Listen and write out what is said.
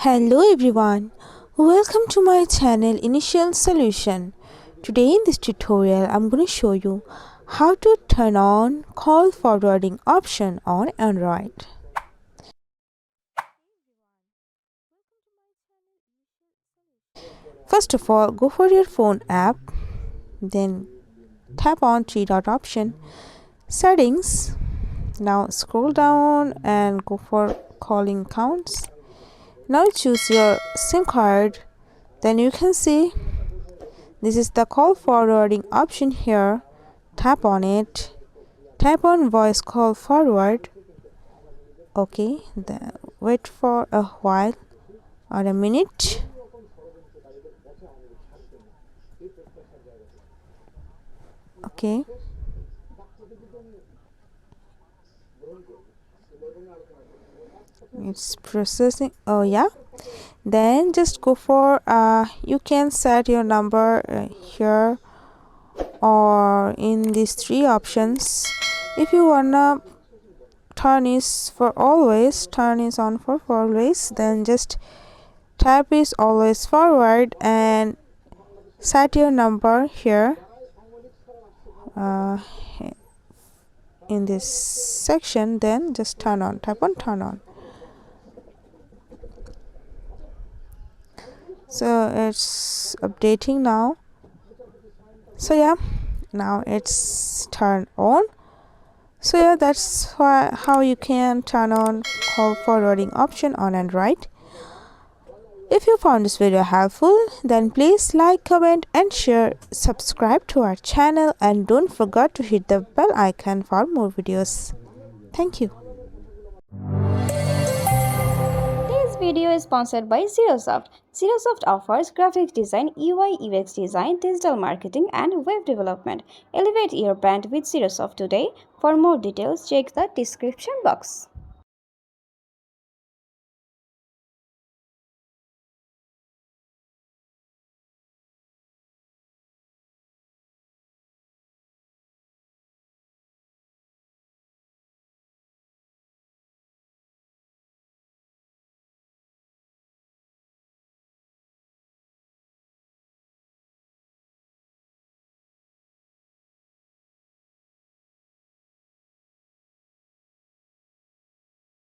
Hello everyone, welcome to my channel Initial Solution. Today in this tutorial I'm going to show you how to turn on call forwarding option on Android. First of all, go for your phone app, then tap on three dot option, settings. Now scroll down and go for calling counts. Now choose your SIM card. Then you can see this is the call forwarding option here. Tap on it. Tap on voice call forward. Okay, then wait for a while or a minute. Okay. It's processing. Oh yeah. Then just go for you can set your number here or in these three options. If you wanna turn is for always, turn is on for always, then just tap is always forward and set your number here in this section, then just turn on, tap on turn on. So it's updating now. So yeah, now it's turned on. So yeah, that's how you can turn on call forwarding option on Android. If you found this video helpful, then please like, comment and share. Subscribe to our channel and don't forget to hit the bell icon for more videos. Thank you. This video is sponsored by Xirosoft. Xirosoft offers graphic design, UI UX design, digital marketing and web development. Elevate your brand with Xirosoft today. For more details, check the description box.